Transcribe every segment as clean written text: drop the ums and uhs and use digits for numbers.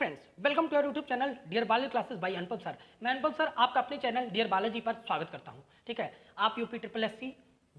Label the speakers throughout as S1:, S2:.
S1: Friends, welcome to your YouTube channel dear Balaji classes by Anupam sir. मैं Anupam sir आपका अपने channel dear Balaji पर स्वागत करता हूं। ठीक है, आप यूपी ट्रिपल एससी,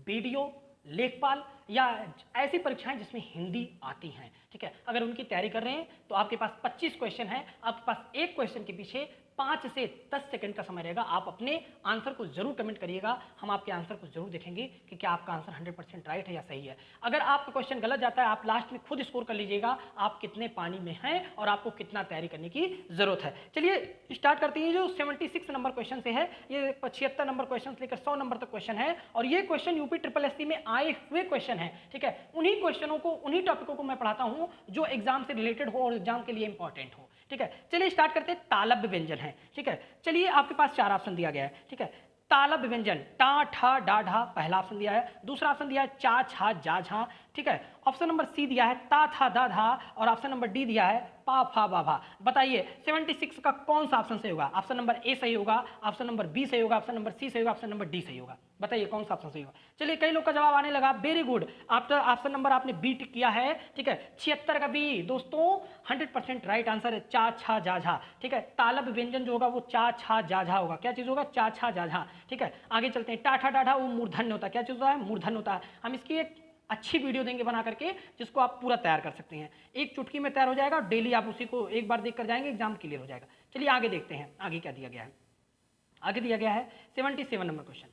S1: बीडीओ, लेखपाल या ऐसी परीक्षाएं जिसमें हिंदी आती हैं, ठीक है, अगर उनकी तैयारी कर रहे हैं तो आपके पास 25 क्वेश्चन है। आपके पास एक क्वेश्चन के पीछे 5 से 10 सेकंड का समय रहेगा। आप अपने आंसर को जरूर कमेंट करिएगा, हम आपके आंसर को जरूर देखेंगे कि क्या आपका आंसर 100% राइट है या सही है। अगर आपका क्वेश्चन गलत जाता है, आप लास्ट में खुद स्कोर कर लीजिएगा आप कितने पानी में हैं और आपको कितना तैयारी करने की जरूरत है। चलिए स्टार्ट करते हैं। जो 76 नंबर क्वेश्चन से है, ये 75 नंबर क्वेश्चन लेकर 100 नंबर तक क्वेश्चन है और ये क्वेश्चन यूपी ट्रिपल एससी में आए हुए क्वेश्चन है। ठीक है, उन्हीं क्वेश्चनों को, उन्हीं टॉपिकों को मैं पढ़ाता हूं जो एग्जाम से रिलेटेड हो और एग्जाम के लिए इंपॉर्टेंट हो। ठीक है, चलिए स्टार्ट करते हैं। तालव्य व्यंजन है। ठीक है, चलिए आपके पास 4 ऑप्शन दिया गया है। ठीक है, तालव्य व्यंजन टा ठा डा ढा पहला ऑप्शन दिया है, दूसरा ऑप्शन दिया है चा छा जा झा। ठीक है, ऑप्शन नंबर सी दिया है ता था दा धा और ऑप्शन नंबर डी दिया है पा फा बा भा। बताइए 76 का कौन सा ऑप्शन सही होगा? ऑप्शन नंबर ए सही होगा, ऑप्शन नंबर बी सही होगा, ऑप्शन नंबर सी सही होगा, ऑप्शन नंबर डी सही होगा। बताइए कौन सा ऑप्शन सही होगा? चलिए कई लोग का जवाब आने लगा, very good. After option number आपने बी टिक किया है। ठीक है, 76 का बी दोस्तों 100% राइट आंसर है, चा छा जा झा। ठीक है, तालव्य व्यंजन जो होगा वो चा छा जा झा होगा। क्या चीज होगा? चा छा जा झा। ठीक है, आगे चलते हैं। टा ठा डा ढा वो मूर्धन्य होता है। क्या चीज होता है? मूर्धन्य होता है। हम इसकी एक अच्छी वीडियो देंगे बना करके जिसको आप पूरा तैयार कर सकते हैं। एक चुटकी में तैयार हो जाएगा, डेली आप उसी को एक बार देख कर जाएंगे, एग्जाम क्लियर हो जाएगा। चलिए आगे देखते हैं, आगे क्या दिया गया है। आगे दिया गया है 77 नंबर क्वेश्चन।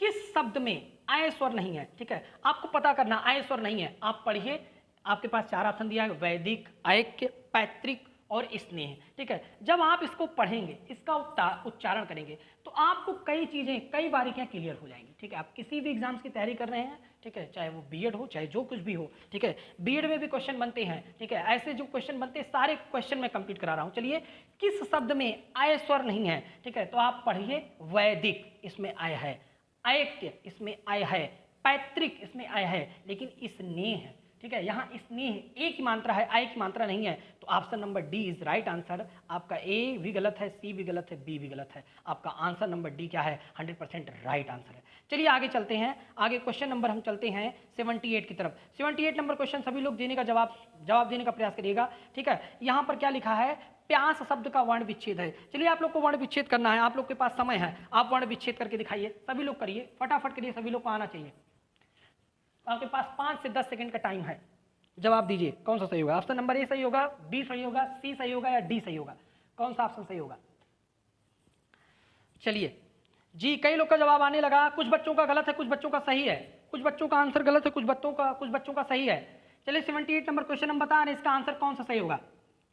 S1: किस शब्द में आय स्वर नहीं है? ठीक है, आपको पता करना आय स्वर नहीं है। आप पढ़िए, आपके पास 4 ऑप्शन दिया है, वैदिक, ऐक्य, पैतृक और स्नेह। ठीक है, जब आप इसको पढ़ेंगे, इसका उच्चारण करेंगे तो आपको कई चीजें, कई बारीकियां क्लियर हो जाएंगी। ठीक है, आप किसी भी एग्जाम्स की तैयारी कर रहे हैं, ठीक है, चाहे वो बीएड हो चाहे जो कुछ भी हो। ठीक है, बीएड में भी क्वेश्चन बनते हैं। ठीक है, ऐसे जो क्वेश्चन बनते हैं सारे क्वेश्चन मैं कंप्लीट करा रहा हूं। चलिए, किस शब्द में आय स्वर नहीं है? ठीक है, तो आप पढ़िए, वैदिक इसमें आय है, ऐक्य इसमें आय है, पैतृक इसमें आय है, लेकिन स्नेह है। ठीक है, यहाँ स्नेह एक ही मात्रा है, आय की मात्रा नहीं है। तो option number D is right answer. आपका ए भी गलत है, सी भी गलत है, बी भी गलत है। आपका आंसर नंबर डी क्या है? 100% राइट आंसर है। चलिए आगे चलते हैं। आगे क्वेश्चन नंबर हम चलते हैं 78 की तरफ। 78 नंबर क्वेश्चन सभी लोग देने का जवाब देने का प्रयास करिएगा। ठीक है, यहाँ पर क्या लिखा है? प्यास शब्द का वर्ण विच्छेद है। चलिए आप लोग को वर्ण विच्छेद करना है, आप लोग के पास समय है, आप वर्ण विच्छेद करके दिखाइए। सभी लोग करिए, फटाफट करिए, सभी लोग को आना चाहिए। आपके पास 5 से 10 सेकंड का टाइम है, जवाब दीजिए कौन सा सही होगा। ऑप्शन नंबर ए सही होगा, बी सही होगा, सी सही होगा या डी सही होगा? कौन सा ऑप्शन सही होगा? चलिए जी, कई लोग का जवाब आने लगा। कुछ बच्चों का गलत है, कुछ बच्चों का सही है, कुछ बच्चों का आंसर गलत है, कुछ बच्चों का सही है। चलिए 78 नंबर क्वेश्चन हम बता रहे हैं, इसका आंसर कौन सा सही होगा।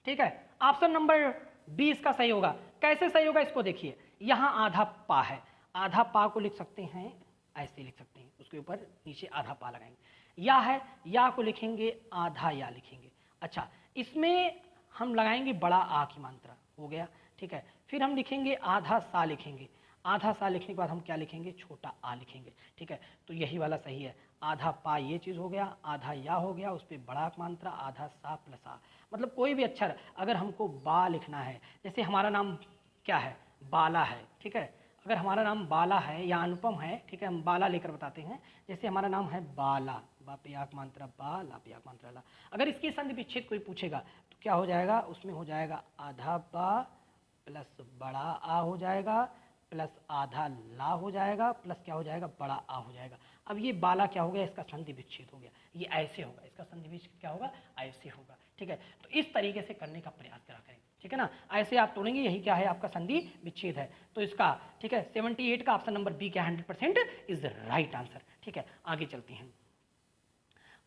S1: ठीक है, ऑप्शन नंबर बी इसका सही होगा। कैसे सही होगा इसको देखिए, यहाँ आधा पा है, आधा पा को लिख सकते हैं, ऐसे लिख सकते हैं, उसके ऊपर नीचे आधा पा लगाएंगे। या है, या को लिखेंगे, आधा या लिखेंगे। अच्छा, इसमें हम लगाएंगे बड़ा आ की मात्रा, हो गया। ठीक है, फिर हम लिखेंगे आधा सा लिखेंगे, आधा सा लिखने के बाद हम क्या लिखेंगे? छोटा आ लिखेंगे। ठीक है, तो यही वाला सही है। आधा पा ये चीज़ हो गया, आधा या हो गया, उस पर बड़ा मात्रा, आधा सा प्लस आ। मतलब कोई भी अक्षर अगर हमको बा लिखना है, जैसे हमारा नाम क्या है? बाला है। ठीक है, अगर हमारा नाम बाला है या अनुपम है, ठीक है, हम बाला लेकर बताते हैं। जैसे हमारा नाम है बाला, बा पे याक मात्रा बा, ला पे याक मात्रा ला। अगर इसकी संधि विच्छेद कोई पूछेगा तो क्या हो जाएगा? उसमें हो जाएगा आधा बा प्लस बड़ा आ हो जाएगा, प्लस आधा ला हो जाएगा, प्लस क्या हो जाएगा? बड़ा आ हो जाएगा। अब ये बाला क्या हो गया? इसका संधि विच्छेद हो गया, ये ऐसे होगा, इसका संधि विच्छेद क्या होगा? ऐसे होगा। ठीक है, तो इस तरीके से करने का प्रयास करा करें। ठीक है ना, ऐसे आप तोड़ेंगे, यही क्या है? आपका संधि विच्छेद है। तो इसका, ठीक है, 78 का ऑप्शन नंबर बी क्या 100% इज राइट आंसर। ठीक है, आगे चलते हैं।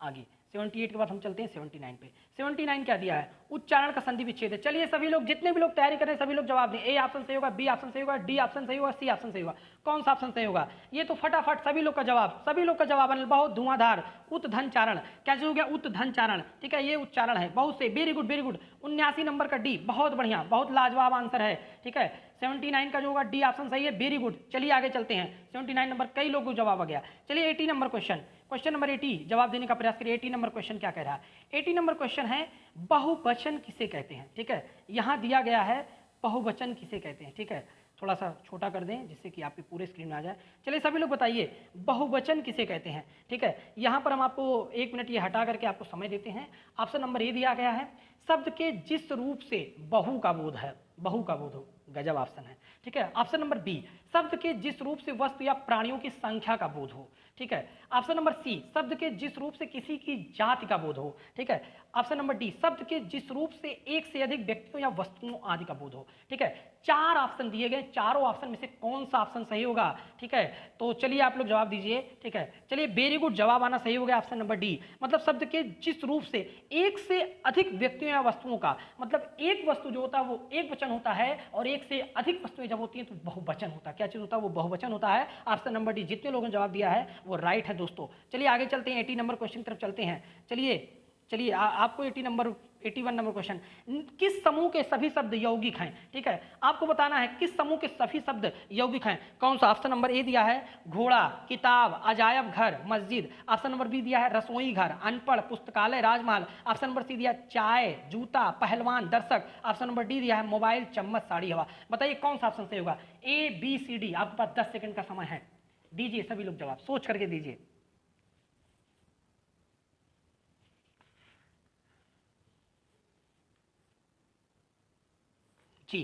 S1: आगे 78 के बाद हम चलते हैं 79 पे। 79 क्या दिया है? उच्चारण का संधि विच्छेद है। चलिए सभी लोग, जितने भी लोग तैयारी कर रहे हैं, सभी लोग जवाब दें। ए ऑप्शन सही होगा, बी ऑप्शन सही होगा, डी ऑप्शन सही होगा, सी ऑप्शन सही होगा। कौन सा ऑप्शन सही होगा? ये तो फटाफट सभी लोग का जवाब, सभी लोग का जवाब बहुत धुआंधार। उत्धन चारण, क्या हो गया? उत्धन चारण। ठीक है, ये उच्चारण है, बहुत से, very good very good. 79 number का डी, बहुत बढ़िया, बहुत लाजवाब आंसर है। ठीक है, 79 का जो होगा डी ऑप्शन सही है, वेरी गुड। चलिए आगे चलते हैं। 79 नंबर कई लोगों को जवाब आ गया। चलिए 80 नंबर क्वेश्चन नंबर 80 जवाब देने का प्रयास करिए। 80 नंबर क्वेश्चन क्या कह रहा है? 80 नंबर क्वेश्चन है बहुवचन किसे कहते हैं? ठीक है, यहाँ दिया गया है बहुवचन किसे कहते हैं। ठीक है, थोड़ा सा छोटा कर दें जिससे कि आपके पूरे स्क्रीन में आ जाए। चलिए सभी लोग बताइए बहुवचन किसे कहते हैं। ठीक है, यहाँ पर हम आपको 1 मिनट ये हटा करके आपको समय देते हैं। ऑप्शन नंबर ए दिया गया है, शब्द के जिस रूप से बहु का बोध है, बहु का बोध हो, गजब ऑप्शन है। ठीक है, ऑप्शन नंबर बी, शब्द के जिस रूप से वस्तु या प्राणियों की संख्या का बोध हो। ठीक है, ऑप्शन नंबर सी, शब्द के जिस रूप से किसी की जाति का बोध हो। ठीक है, ऑप्शन नंबर डी, शब्द के जिस रूप से एक से अधिक व्यक्तियों या वस्तुओं आदि का बोध हो। ठीक है, 4 ऑप्शन दिए गए, चारों ऑप्शन में से कौन सा ऑप्शन सही होगा। ठीक है, तो चलिए आप लोग जवाब दीजिए। ठीक है, चलिए वेरी गुड, जवाब आना सही हो गया ऑप्शन नंबर डी, मतलब शब्द के जिस रूप से एक से अधिक व्यक्तियों या वस्तुओं का, मतलब एक वस्तु जो होता है वो एक वचन होता है और एक से अधिक वस्तुएं जब होती हैं तो बहुवचन होता है। क्या चीज होता है, वो बहुवचन होता है। ऑप्शन नंबर डी, जितने लोगों ने जवाब दिया है वो राइट है दोस्तों। चलिए आगे चलते हैं, 80 नंबर क्वेश्चन की तरफ चलते हैं। चलिए आपको 81 नंबर क्वेश्चन, किस समूह के सभी शब्द यौगिक हैं। ठीक है, आपको बताना है किस समूह के सभी शब्द यौगिक हैं। कौन सा, ऑप्शन नंबर ए दिया है घोड़ा, किताब, अजायब घर, मस्जिद। ऑप्शन नंबर बी दिया है रसोई घर, अनपढ़, पुस्तकालय, राजमहल। ऑप्शन नंबर सी दिया चाय, जूता, पहलवान, दर्शक। ऑप्शन नंबर डी दिया है मोबाइल, चम्मच, साड़ी, हवा। बताइए कौन सा ऑप्शन सही होगा, ए बी सी डी। आपके पास 10 सेकंड का समय है, दीजिए सभी लोग जवाब, सोच करके दीजिए। जी,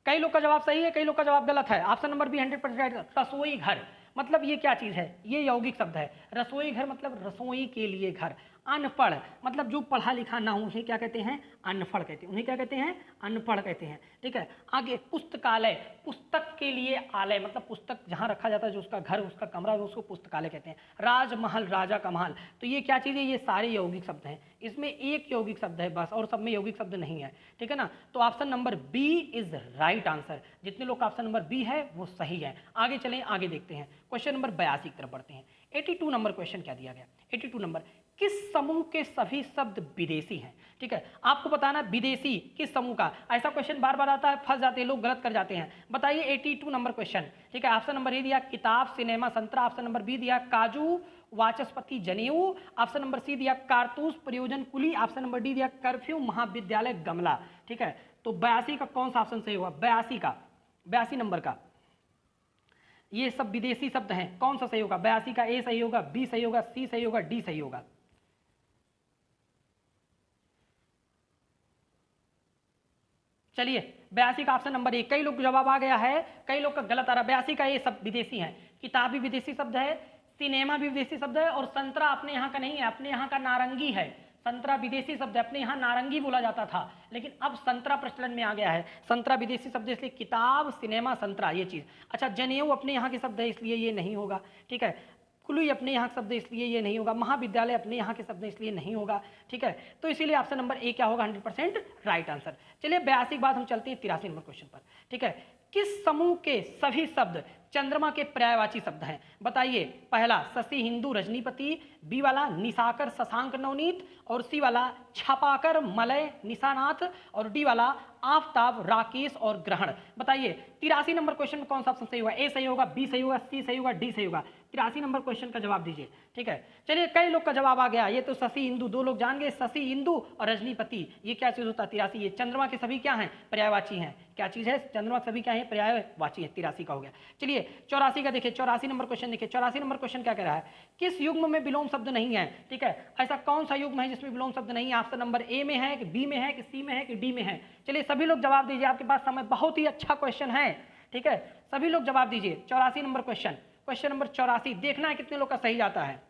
S1: कई लोग का जवाब सही है, कई लोग का जवाब गलत है। ऑप्शन नंबर बी 100% रसोई घर, मतलब ये क्या चीज है, ये यौगिक शब्द है। रसोई घर मतलब रसोई के लिए घर। अनपढ़ मतलब जो पढ़ा लिखा ना हो उन्हें क्या कहते हैं, अनपढ़ कहते हैं, उन्हें क्या कहते हैं, अनपढ़ कहते हैं। ठीक है, आगे पुस्तकालय, पुस्तक के लिए आलय, मतलब पुस्तक जहाँ रखा जाता है, जो उसका घर, उसका कमरा, उसको पुस्तकालय कहते हैं। राजमहल, राजा का महल, तो ये क्या चीज़ है, ये सारे यौगिक शब्द हैं। इसमें एक यौगिक शब्द है बस, और सब में यौगिक शब्द नहीं है। ठीक है ना, तो option number B is right answer. जितने लोग का ऑप्शन नंबर बी है वो सही है। आगे चलें, आगे देखते हैं, क्वेश्चन नंबर 82 की तरफ बढ़ते हैं। 82 नंबर क्वेश्चन क्या दिया गया, 82 नंबर, किस समूह के सभी शब्द विदेशी हैं। ठीक है, आपको बताना विदेशी किस समूह का। ऐसा क्वेश्चन बार बार आता है, फंस जाते हैं लोग, गलत कर जाते हैं। बताइए 82 नंबर क्वेश्चन। ठीक है, ऑप्शन नंबर ए दिया किताब, सिनेमा, संतरा। ऑप्शन नंबर बी दिया काजू, वाचस्पति, जनेऊ। ऑप्शन नंबर सी दिया कारतूस, प्रयोजन, कुली। ऑप्शन नंबर डी दिया कर्फ्यू, महाविद्यालय, गमला। ठीक है, तो 82 का कौन सा ऑप्शन सही होगा, 82 नंबर का, ये सब विदेशी शब्द हैं, कौन सा सही होगा। 82 का ए सही होगा, बी सही होगा, सी सही होगा, डी सही होगा। चलिए 82 का ऑप्शन नंबर ए, कई लोग जवाब आ गया है, कई लोग का गलत आ रहा है। 82 का ए सब विदेशी है, किताब भी विदेशी शब्द है, सिनेमा भी विदेशी शब्द है, और संतरा अपने यहाँ का नहीं है, अपने यहाँ का नारंगी है। संतरा विदेशी शब्द है, अपने यहाँ नारंगी बोला जाता था, लेकिन अब संतरा प्रचलन में आ गया है। संतरा विदेशी शब्द है, इसलिए किताब, सिनेमा, संतरा ये चीज। अच्छा, जनेऊ अपने यहाँ के शब्द है, इसलिए ये नहीं होगा। ठीक है, कुली अपने यहाँ के शब्द है, इसलिए ये नहीं होगा। महाविद्यालय अपने यहाँ के शब्द है, इसलिए नहीं होगा। ठीक है, तो इसीलिए ऑप्शन नंबर ए क्या होगा, 100% राइट आंसर। चलिए 82 के बाद हम चलते हैं 83 नंबर क्वेश्चन पर। ठीक है, किस समूह के सभी शब्द चंद्रमा के पर्यायवाची शब्द हैं। बताइए, पहला शशि, हिंदू, रजनीपति। बी वाला निशाकर, शशांक, नवनीत। और सी वाला छपाकर, मलय, निशानाथ। और डी वाला आफताब, राकेश और ग्रहण। बताइए 83 नंबर क्वेश्चन में कौन सा ऑप्शन सही होगा, ए सही होगा, बी सही होगा, सी सही होगा, डी सही होगा। 83 नंबर क्वेश्चन का जवाब दीजिए। ठीक है, चलिए कई लोग का जवाब आ गया, ये तो शशि, हिंदू, दो लोग जान गए, शशि, हिंदू और रजनीपति। ये क्या चीज होता है, 83, ये चंद्रमा के सभी क्या हैं, पर्यायवाची हैं। क्या चीज है, चंद्रमा के सभी क्या है, पर्यायवाची है। 83 का हो गया। चलिए 84 का देखिए, 84 नंबर क्वेश्चन देखिए। 84 नंबर क्वेश्चन क्या कह रहा है, किस युग्म में विलोम शब्द नहीं है। ठीक है, ऐसा कौन सा युग्म है जिसमें विलोम शब्द नहीं है। ऑप्शन नंबर ए में है, कि बी में है, कि सी में है, कि डी में है। चलिए सभी लोग जवाब दीजिए, आपके पास समय, बहुत ही अच्छा क्वेश्चन है। ठीक है, सभी लोग जवाब दीजिए। 84 नंबर क्वेश्चन, क्वेश्चन नंबर 84, देखना है कितने लोग का सही जाता है।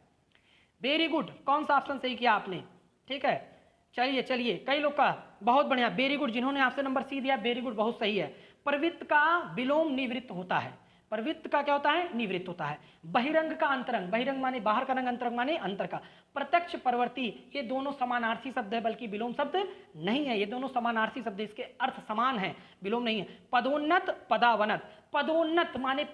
S1: वेरी गुड, कौन सा ऑप्शन सही किया आपने। ठीक है, चलिए कई लोग का, बहुत बढ़िया, वेरी गुड। जिन्होंने ऑप्शन नंबर सी दिया, वेरी गुड, बहुत सही है। प्रवृत्त का विलोम निवृत्त होता है। प्रवृत्त का क्या होता है, निवृत्त होता है। बहिरंग का अंतरंग, बहिरंग माने बाहर का रंग, अंतरंग माने अंतर का। प्रत्यक्ष, परवर्ती, ये दोनों समानार्थी शब्द है, बल्कि विलोम शब्द नहीं है। ये दोनों समानार्थी शब्द, इसके अर्थ समान है, विलोम नहीं है। पदोन्नत, पदावनत। पदोन्नत माने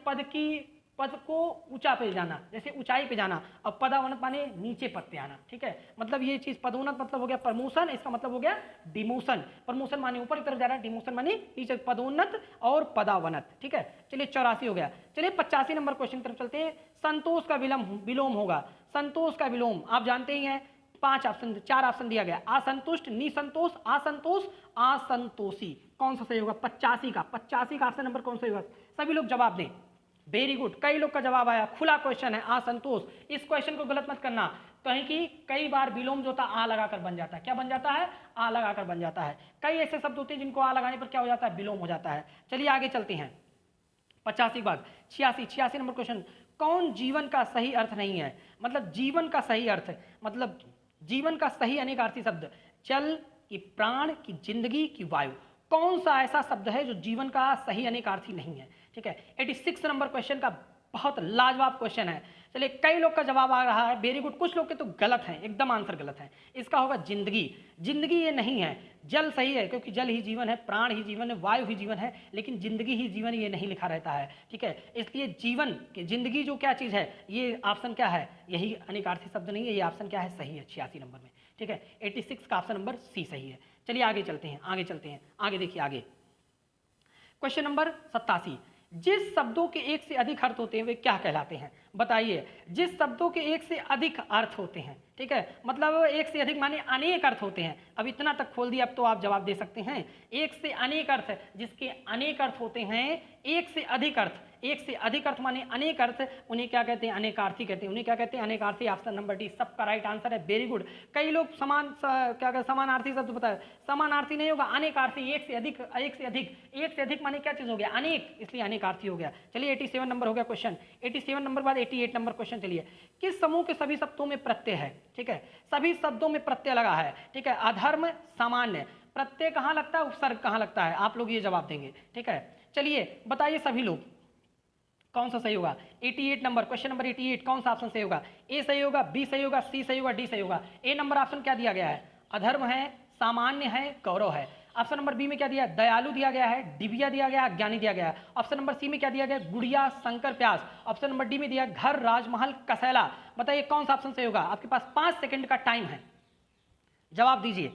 S1: पद को ऊंचा पे जाना, जैसे ऊंचाई पे जाना, और पदावनत माने नीचे पद पे आना। ठीक है, मतलब ये चीज, पदोन्नत मतलब हो गया प्रमोशन, इसका मतलब हो गया डिमोशन। प्रमोशन माने ऊपर की तरफ जा रहा है, डिमोशन माने नीचे, पदोन्नत और पदावनत। ठीक है, चलिए 84 हो गया। चलिए 85 नंबर क्वेश्चन की तरफ चलते हैं। संतोष का विलोम होगा। संतोष का विलोम आप जानते ही हैं, 4 ऑप्शन दिया गया, असंतुष्ट, निसंतोष, असंतोष, असंतोषी। कौन सा सही होगा? 85 का, 85 का ऑप्शन नंबर कौन सा होगा? सभी लोग जवाब दें। वेरी गुड, कई लोग का जवाब आया। खुला क्वेश्चन है, असंतोष। इस क्वेश्चन को गलत मत करना, कहीं कि कई बार विलोम जो होता है आ लगाकर बन जाता है। क्या बन जाता है? आ लगाकर बन जाता है। कई ऐसे शब्द होते हैं जिनको आ लगाने पर क्या हो जाता है? विलोम हो जाता है। चलिए आगे चलते हैं। 85 के बाद 86 नंबर क्वेश्चन, कौन जीवन का सही अर्थ नहीं है? मतलब जीवन का सही अर्थ, मतलब जीवन का सही अनेकार्थी शब्द, जल की, प्राण की, जिंदगी की, वायु, कौन सा ऐसा शब्द है जो जीवन का सही अनेकार्थी नहीं है? ठीक है, 86 नंबर क्वेश्चन का बहुत लाजवाब क्वेश्चन है। चलिए, कई लोग का जवाब आ रहा है, वेरी गुड। कुछ लोग के तो गलत हैं, एकदम आंसर गलत है। इसका होगा जिंदगी। जिंदगी ये नहीं है, जल सही है क्योंकि जल ही जीवन है, प्राण ही जीवन है, वायु ही जीवन है, लेकिन जिंदगी ही जीवन ये नहीं लिखा रहता है। ठीक है, इसलिए जीवन की जिंदगी जो क्या चीज़ है, ये ऑप्शन क्या है? यही अनेकार्थी शब्द नहीं है, ये ऑप्शन क्या है? सही है 86 नंबर में। ठीक है, 86 का ऑप्शन नंबर सी सही है। चलिए आगे चलते हैं, आगे चलते हैं, आगे देखिए। आगे क्वेश्चन नंबर 87, जिस शब्दों के एक से अधिक अर्थ होते हैं वे क्या कहलाते हैं? बताइए। जिस शब्दों के एक से अधिक अर्थ होते हैं, ठीक है, मतलब एक से अधिक माने अनेक अर्थ होते हैं। अब इतना तक खोल दिया, अब तो आप जवाब दे सकते हैं। एक से अनेक अर्थ, जिसके अनेक अर्थ होते हैं, एक से अधिक अर्थ, एक से अधिक अर्थ माने अनेक अर्थ, उन्हें क्या कहते हैं? अनेकार्थी कहते हैं। उन्हें क्या कहते हैं? अनेकार्थी। ऑप्शन नंबर डी सबका राइट आंसर है। Very good. कई लोग क्या कहते, समानार्थी शब्द बताए, समानार्थी नहीं होगा, अनेकार्थी। एक से अधिक, एक से अधिक, एक से अधिक माने क्या चीज हो गया? अनेक, इसलिए अनेकार्थी हो गया। चलिए 87 नंबर हो गया क्वेश्चन। 87 नंबर बाद 88 नंबर क्वेश्चन। चलिए, किस समूह के सभी शब्दों में प्रत्यय है? ठीक है, सभी शब्दों में प्रत्यय लगा है। ठीक है, अधर्म, सामान्य, प्रत्यय कहाँ लगता है, उपसर्ग कहाँ लगता है? आप लोग ये जवाब देंगे। ठीक है, चलिए बताइए सभी लोग कौन सा सही होगा? 88 नंबर क्वेश्चन नंबर 88, कौन सा ऑप्शन सही होगा? ए सही होगा, बी सही होगा, सी सही होगा, डी सही होगा। ए नंबर ऑप्शन क्या दिया गया है? अधर्म है, सामान्य है, गौरव है। ऑप्शन नंबर बी में क्या दिया है? दयालु दिया गया है, डिबिया दिया गया है, ज्ञानी दिया गया है। ऑप्शन नंबर सी में क्या दिया गया? गुड़िया, शंकर, प्यास। ऑप्शन नंबर डी में दिया घर, राजमहल, कसैला। बताइए कौन सा ऑप्शन सही होगा? आपके पास 5 सेकंड का टाइम है, जवाब दीजिए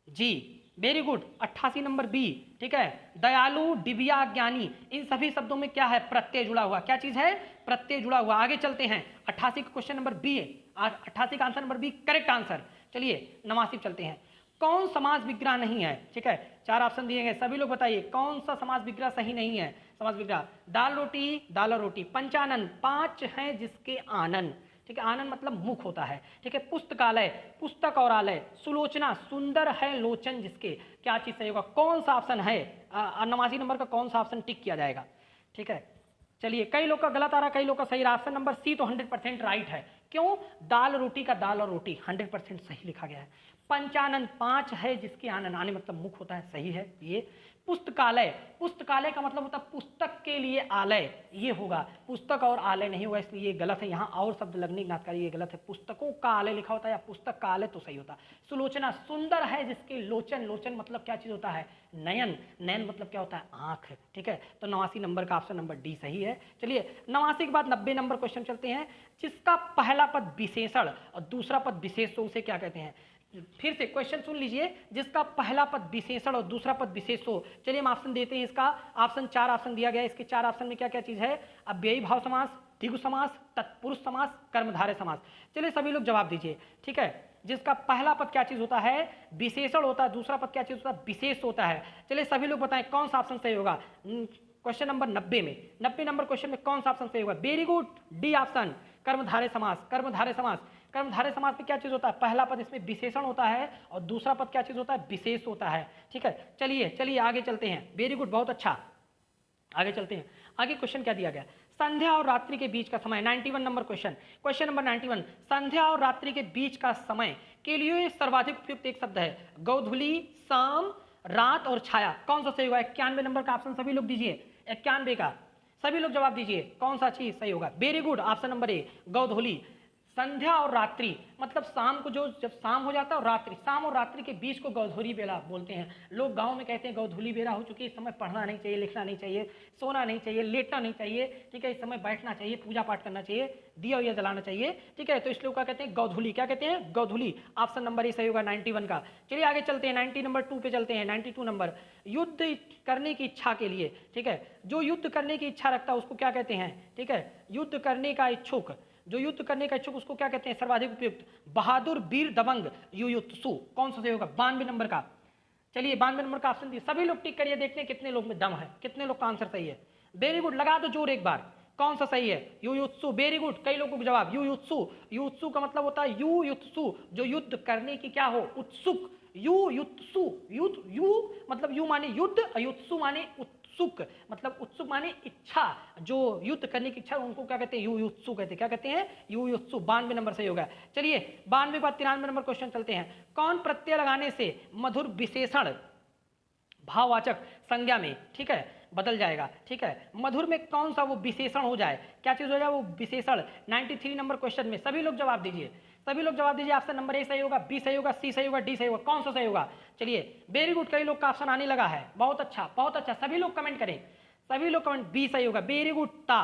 S1: जी। Very good, 88 number B. ठीक है, दयालु, डिबिया, ज्ञानी, इन सभी शब्दों में क्या है? प्रत्यय जुड़ा हुआ। क्या चीज है? प्रत्यय जुड़ा हुआ। आगे चलते हैं, 88 का क्वेश्चन नंबर बी है, 88 का answer number B correct answer. चलिए 89 चलते हैं। कौन समास विग्रह नहीं है? ठीक है, 4 ऑप्शन दिए गए, सभी लोग बताइए कौन सा समास विग्रह सही नहीं है? समास विग्रह, दाल रोटी, दाल और रोटी, पंचानन, 5 हैं जिसके आनन। ठीक है, आनंद मतलब मुख होता है। ठीक है, पुस्तकालय, पुस्तक और आलय, सुलोचना, सुंदर है लोचन जिसके। क्या चीज सही होगा? कौन सा ऑप्शन है? 89 नंबर का कौन सा ऑप्शन टिक किया जाएगा? ठीक है, चलिए कई लोग का गलत आ रहा है, कई लोग का सही रहा। ऑप्शन नंबर सी तो 100% राइट है। क्यों? दाल रोटी का दाल और रोटी 100% सही लिखा गया है। पंचानन, 5 है जिसके आनन, आने मतलब मुख होता है, सही है ये। पुस्तकालय, पुस्तकालय का मतलब होता है पुस्तक के लिए आलय, ये होगा। पुस्तक और आलय नहीं होगा, इसलिए ये गलत है। यहाँ और शब्द लगने की नाटकारी, ये गलत है। पुस्तकों का आलय लिखा होता है या पुस्तक का आलय तो सही होता। सुलोचना, सुंदर है जिसके लोचन, लोचन मतलब क्या चीज होता है? नयन, नयन मतलब क्या होता है? आंख। ठीक है, तो 89 नंबर का ऑप्शन नंबर डी सही है। चलिए 89 के बाद 90 नंबर क्वेश्चन चलते हैं। जिसका पहला पद विशेषण और दूसरा पद विशेष हो उसे क्या कहते हैं? फिर से क्वेश्चन सुन लीजिए। जिसका पहला पद विशेषण और दूसरा पद विशेष हो, चलिए हम ऑप्शन देते हैं। इसका ऑप्शन 4 ऑप्शन दिया गया है। इसके 4 ऑप्शन में क्या क्या चीज है? अव्ययी भाव समास, द्विगु समास, तत्पुरुष समास, कर्मधारय समास। चलिए सभी लोग जवाब दीजिए। ठीक है, जिसका पहला पद क्या चीज होता है? विशेषण होता है, दूसरा पद क्या चीज होता है? विशेष होता है। चलिए सभी लोग बताएं कौन सा ऑप्शन सही होगा? क्वेश्चन नंबर 90 में, 90 नंबर क्वेश्चन में कौन सा ऑप्शन सही होगा? वेरी गुड, डी ऑप्शन, कर्मधारय समास। कर्मधारय समास, कर्मधारय समास में क्या चीज होता है? पहला पद इसमें विशेषण होता है और दूसरा पद क्या चीज होता है? विशेष होता है। ठीक है, चलिए चलिए आगे चलते हैं। वेरी गुड, बहुत अच्छा, आगे चलते हैं। आगे क्वेश्चन क्या दिया गया? संध्या और रात्रि के बीच का समय, 91 नंबर क्वेश्चन। क्वेश्चन नंबर 91, संध्या और रात्रि के बीच का समय के लिए सर्वाधिक उपयुक्त एक शब्द है गोधूली, शाम, रात और छाया। कौन सा सही होगा? 91 नंबर का ऑप्शन सभी लोग दीजिए, 91 का सभी लोग जवाब दीजिए कौन सा चीज सही होगा? Very good, option number A गोधूली। संध्या और रात्रि मतलब शाम को, जो जब शाम हो जाता है, और रात्रि, शाम और रात्रि के बीच को गोधूली बेला बोलते हैं। लोग गांव में कहते हैं गोधूली बेला हो चुकी है, इस समय पढ़ना नहीं चाहिए, लिखना नहीं चाहिए, सोना नहीं चाहिए, लेटना नहीं चाहिए। ठीक है, इस समय बैठना चाहिए, पूजा पाठ करना चाहिए, दिया उया जलाना चाहिए। ठीक है, तो इस लोग क्या कहते हैं? गोधूली। क्या कहते हैं? गोधूली। ऑप्शन नंबर ए सही होगा 91 का। चलिए आगे चलते हैं, 90 नंबर 2 पे चलते हैं। 92 नंबर, युद्ध करने की इच्छा के लिए। ठीक है, जो युद्ध करने की इच्छा रखता है उसको क्या कहते हैं? ठीक है, युद्ध करने का इच्छुक, जो युद्ध करने का इच्छुक उसको क्या कहते हैं? सर्वाधिक उपयुक्त। बहादुर, वीर, दबंग, युयुत्सु। कौन सा सही होगा? 92 नंबर का। चलिए 92 नंबर का ऑप्शन दिए, सभी लोग टिक करिए, देखते हैं कितने लोग में दम है, कितने लोग का आंसर सही है। वेरी गुड, लगा दो जोर एक बार। कौन सा सही है? युयुत्सु। वेरी गुड, कई लोगों को जवाब युयुत्सु। युयुत्सु का मतलब होता है युयुत्सु, जो युद्ध करने की क्या हो? उत्सुक। युयुत्सु, यु मतलब यु माने युद्ध, अयुत्सु माने उत्सुक, मतलब उत्सुक माने इच्छा, जो युद्ध करने की इच्छा उनको क्या कहते हैं? युयुत्सु कहते हैं। क्या कहते हैं? युयुत्सु। 92 नंबर सही होगा। चलिए 92 के बाद 93 नंबर क्वेश्चन चलते हैं। कौन प्रत्यय लगाने से मधुर विशेषण भाववाचक संज्ञा में, ठीक है, बदल जाएगा? ठीक है, मधुर में कौन सा वो विशेषण हो जाए? क्या चीज हो जाए वो विशेषण? 93 नंबर क्वेश्चन में सभी लोग जवाब दीजिए, सभी लोग जवाब दीजिए। ऑप्शन नंबर ए सही होगा, बी सही होगा, सी सही होगा, डी सही होगा। कौन सा सही होगा? चलिए वेरी गुड, कई लोग का ऑप्शन आने लगा है, बहुत अच्छा बहुत अच्छा। सभी लोग कमेंट करें, सभी लोग कमेंट, बी सही होगा। वेरी गुड, ता,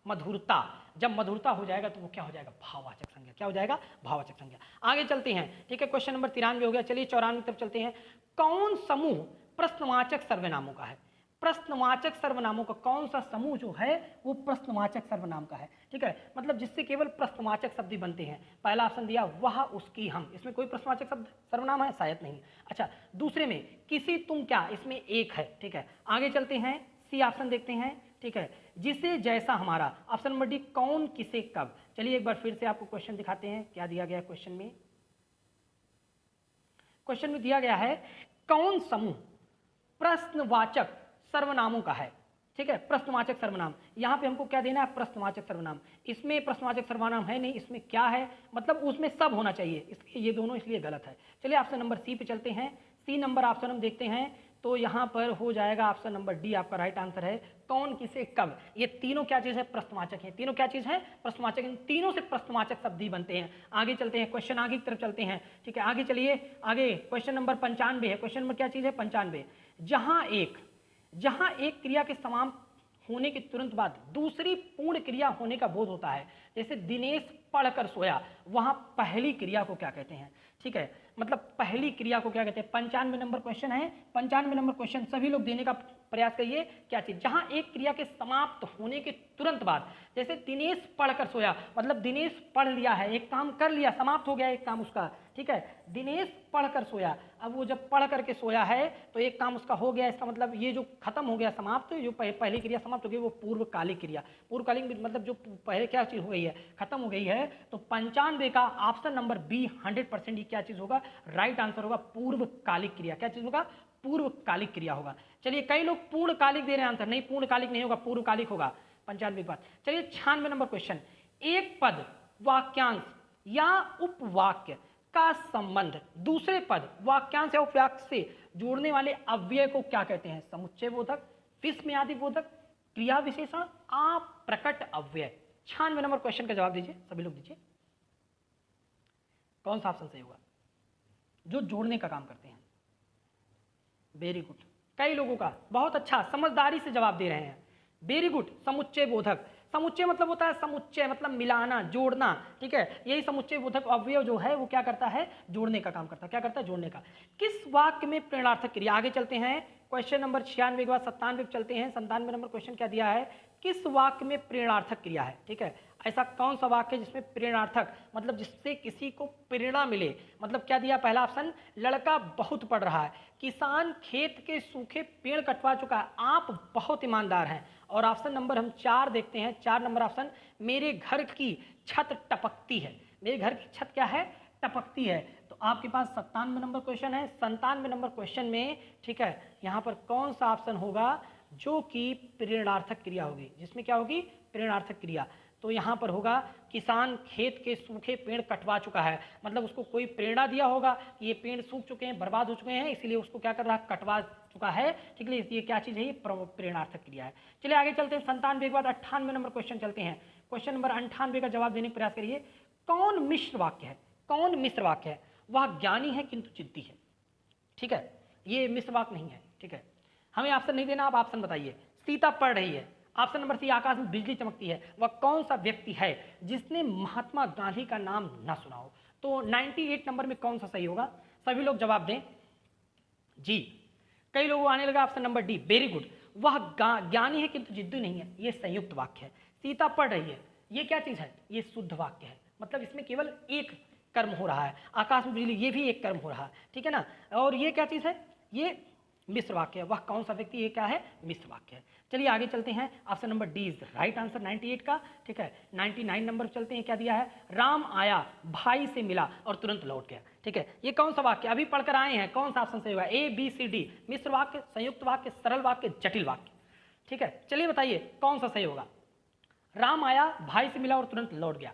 S1: मधुरता। जब मधुरता हो जाएगा तो वो क्या हो जाएगा? भाववाचक संज्ञा। क्या हो जाएगा? भाववाचक संज्ञा। आगे चलते हैं, ठीक है, क्वेश्चन नंबर 93 हो गया। चलिए 94 तक चलते हैं। कौन समूह प्रश्नवाचक सर्वनामों का है? प्रश्नवाचक सर्वनामों का कौन सा समूह जो है वो प्रश्नवाचक सर्वनाम का है? ठीक है, मतलब जिससे केवल प्रश्नवाचक शब्द ही बनते हैं। पहला ऑप्शन दिया वह, उसकी, हम, इसमें कोई प्रश्नवाचक शब्द सर्वनाम है? शायद नहीं। अच्छा, दूसरे में किसी, तुम, क्या, इसमें एक है। ठीक है, आगे चलते हैं, सी ऑप्शन देखते हैं। ठीक है, जिसे, जैसा, हमारा। ऑप्शन नंबर डी, कौन, किसे, कब। चलिए एक बार फिर से आपको क्वेश्चन दिखाते हैं, क्या दिया गया क्वेश्चन में। क्वेश्चन में दिया गया है कौन समूह प्रश्नवाचक सर्वनामों का है? ठीक है, प्रश्नवाचक सर्वनाम। यहाँ पे हमको क्या देना है? प्रश्नवाचक सर्वनाम। इसमें प्रश्नवाचक सर्वनाम है नहीं, इसमें क्या है? मतलब उसमें सब होना चाहिए, इसलिए ये दोनों इसलिए गलत है। चलिए ऑप्शन नंबर सी पे चलते हैं। सी नंबर ऑप्शन हम देखते हैं तो यहाँ पर हो जाएगा ऑप्शन नंबर डी आपका राइट आंसर है। कौन, किसे, कब, ये तीनों क्या चीज़ है? प्रश्नवाचक है। तीनों क्या चीज़ है? प्रश्नवाचक। इन तीनों से प्रश्नवाचक शब्द ही बनते हैं। आगे चलते हैं, क्वेश्चन आगे की तरफ चलते हैं। ठीक है, आगे चलिए, आगे क्वेश्चन नंबर 95 है। क्वेश्चन नंबर क्या चीज़ है? 95। जहां एक क्रिया के समाप्त होने के तुरंत बाद दूसरी पूर्ण क्रिया होने का बोध होता है, जैसे दिनेश पढ़कर सोया, वहां पहली क्रिया को क्या कहते हैं? ठीक है, मतलब पहली क्रिया को क्या कहते हैं? 95 नंबर क्वेश्चन है। 95 नंबर क्वेश्चन सभी लोग देने का प्रयास करिए। क्या चीज? जहां एक क्रिया के समाप्त होने के तुरंत बाद, जैसे दिनेश पढ़कर सोया, मतलब दिनेश पढ़ लिया है, एक काम कर लिया, समाप्त हो गया एक काम उसका। ठीक है, दिनेश पढ़कर सोया, अब वो जब पढ़ करके सोया है तो एक काम उसका हो गया, इसका मतलब ये जो खत्म हो गया, समाप्त, जो पहली क्रिया समाप्त हो गई वो पूर्वकालिक क्रिया। पूर्वकालिक मतलब जो पहले क्या चीज हो गई है? खत्म हो गई है। तो 95 का ऑप्शन नंबर बी 100% ये क्या चीज होगा? राइट आंसर होगा, पूर्वकालिक क्रिया। क्या चीज होगा? पूर्वकालिक क्रिया होगा। चलिए कई लोग पूर्णकालिक दे रहे हैं आंसर, नहीं पूर्णकालिक नहीं होगा, पूर्वकालिक होगा 95 के बाद। चलिए 96 नंबर क्वेश्चन, एक पद, वाक्यांश या उपवाक्य का संबंध दूसरे पद, वाक्यांश या उपवाक्य से जोड़ने वाले अव्यय को क्या कहते हैं? समुच्चय बोधक, विस्मयादि बोधक, क्रिया विशेषण, अप्रकट अव्यय। 96 नंबर क्वेश्चन का जवाब दीजिए, सभी लोग दीजिए। कौन सा ऑप्शन सही होगा? जो जोड़ने का काम करते हैं। वेरी गुड, कई लोगों का बहुत अच्छा, समझदारी से जवाब दे रहे हैं। वेरी गुड, समुच्चय बोधक। समुच्चय मतलब होता है समुच्चय मतलब मिलाना, जोड़ना। ठीक है, यही समुच्चय बोधक अवयव जो है वो क्या करता है? जोड़ने का काम करता है। क्या करता है? जोड़ने का। किस वाक्य में प्रेरणार्थक क्रिया? आगे चलते हैं, क्वेश्चन नंबर 96 के बाद 97 पे चलते हैं। 97 नंबर क्वेश्चन क्या दिया है? किस वाक्य में प्रेरणार्थक क्रिया है? ठीक है, ऐसा कौन सा वाक्य है जिसमें प्रेरणार्थक मतलब जिससे किसी को प्रेरणा मिले? मतलब क्या दिया? पहला ऑप्शन, लड़का बहुत पढ़ रहा है, किसान खेत के सूखे पेड़ कटवा चुका है, आप बहुत ईमानदार हैं। और ऑप्शन नंबर हम 4 देखते हैं, 4 नंबर ऑप्शन, मेरे घर की छत टपकती है। मेरे घर की छत क्या है? टपकती है। तो आपके पास 97 नंबर क्वेश्चन है। 97 नंबर क्वेश्चन में, ठीक है, यहाँ पर कौन सा ऑप्शन होगा जो कि प्रेरणार्थक क्रिया होगी? जिसमें क्या होगी? प्रेरणार्थक क्रिया। तो यहाँ पर होगा किसान खेत के सूखे पेड़ कटवा चुका है, मतलब उसको कोई प्रेरणा दिया होगा कि ये पेड़ सूख चुके हैं, बर्बाद हो चुके हैं, इसलिए उसको क्या कर रहा है? कटवा चुका है। ठीक है, ये क्या चीज़ है? ये प्रेरणार्थक क्रिया है। चलिए आगे चलते हैं, 97 के बाद 98 नंबर क्वेश्चन चलते हैं। क्वेश्चन नंबर 98 का जवाब देने का प्रयास करिए। कौन मिश्र वाक्य है? कौन मिश्र वाक्य है? वह ज्ञानी है किंतु जिद्दी है। ठीक है, ये मिश्र वाक्य नहीं है। ठीक है, हमें ऑप्शन नहीं देना, आप ऑप्शन बताइए। सीता पढ़ रही है। ऑप्शन नंबर सी, आकाश में बिजली चमकती है। वह कौन सा व्यक्ति है जिसने महात्मा गांधी का नाम ना सुना हो? तो 98 नंबर में कौन सा सही होगा? सभी लोग जवाब दें जी। कई लोगों आने लगा option number D, very good, वह ज्ञानी है किंतु जिद्दी नहीं है। ये संयुक्त वाक्य है। सीता पढ़ रही है, ये क्या चीज़ है? ये शुद्ध वाक्य है, मतलब इसमें केवल एक कर्म हो रहा है। आकाश में बिजली, ये भी एक कर्म हो रहा है, ठीक है ना। और ये क्या चीज़ है? ये मिश्र वाक्य है। वह कौन सा व्यक्ति? ये क्या है? मिश्र वाक्य है। चलिए आगे चलते हैं। Option number D is right answer 98 का, ठीक है। 99 नंबर चलते हैं। क्या दिया है? राम आया, भाई से मिला और तुरंत लौट गया, ठीक है। ये कौन सा वाक्य? अभी पढ़कर आए हैं, कौन सा ऑप्शन सही होगा? A B C D. मिश्र वाक्य, संयुक्त वाक्य, सरल वाक्य, जटिल वाक्य, ठीक है। चलिए बताइए कौन सा सही होगा? राम आया, भाई से मिला और तुरंत लौट गया,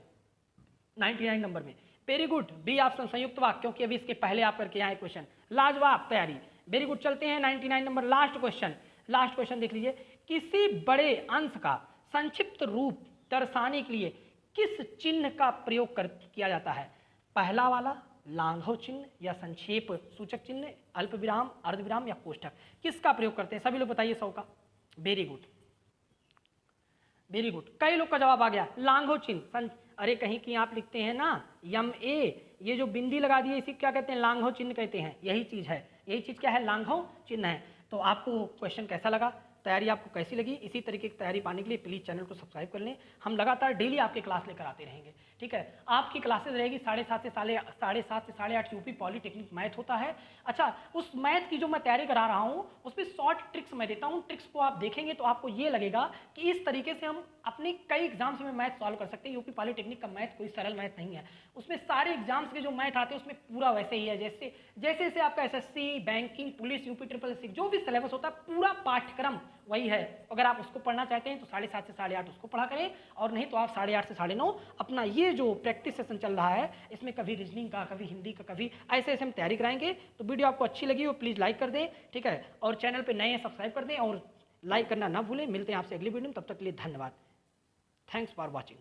S1: 99 नंबर में। वेरी गुड, बी ऑप्शन संयुक्त वाक्य, क्योंकि अभी इसके पहले आप करके आए क्वेश्चन। लाजवाब तैयारी, वेरी गुड। चलते हैं 99 number, last question. Last question देख लीजिए। किसी बड़े अंश का संक्षिप्त रूप दर्शाने के लिए किस चिन्ह का प्रयोग किया जाता है? पहला वाला लाघव चिन्ह या संक्षेप सूचक चिन्ह, अल्प विराम, अर्धविराम या कोष्ठक, किसका प्रयोग करते हैं? सभी लोग बताइए 100 का। Very good, very good. कई लोग का जवाब आ गया लाघव चिन्ह। अरे कहीं की आप लिखते हैं ना यम ए, ये जो बिंदी लगा दी है इसी क्या कहते हैं? लाघव चिन्ह कहते हैं। यही चीज़ है, यही चीज़ क्या है? लाघव चिन्ह है। तो आपको क्वेश्चन कैसा लगा? तैयारी आपको कैसी लगी? इसी तरीके की तैयारी पाने के लिए प्लीज़ चैनल को सब्सक्राइब कर लें। हम लगातार डेली आपके क्लास लेकर आते रहेंगे, ठीक है। आपकी क्लासेस रहेगी 7:30 से 8:30 यूपी पॉलीटेक्निक मैथ होता है। अच्छा, उस मैथ की जो मैं तैयारी करा रहा हूँ उसमें शॉर्ट ट्रिक्स मैं देता हूँ। ट्रिक्स को आप देखेंगे तो आपको ये लगेगा कि इस तरीके से हम अपने कई एग्जाम्स में मैथ सॉल्व कर सकते हैं। यूपी पॉलीटेक्निक का मैथ कोई सरल मैथ नहीं है, उसमें सारे एग्जाम्स के जो मैथ आते हैं उसमें पूरा वैसे ही है जैसे जैसे आपका SSC, banking, police, UP SSS जो भी सिलेबस होता है पूरा पाठ्यक्रम वही है। अगर आप उसको पढ़ना चाहते हैं तो 7:30 से 8:30 उसको पढ़ा करें, और नहीं तो आप 8:30 से 9:30 अपना ये जो प्रैक्टिस सेशन चल रहा है इसमें कभी रीजनिंग का, कभी हिंदी का, कभी ऐसे ऐसे हम तैयारी कराएंगे। तो वीडियो आपको अच्छी लगी हो प्लीज़ लाइक कर दें, ठीक है। और चैनल पर नए हैं सब्सक्राइब कर दें और लाइक करना ना भूलें। मिलते हैं आपसे अगली वीडियो में, तब तक के लिए धन्यवाद। Thanks for watching.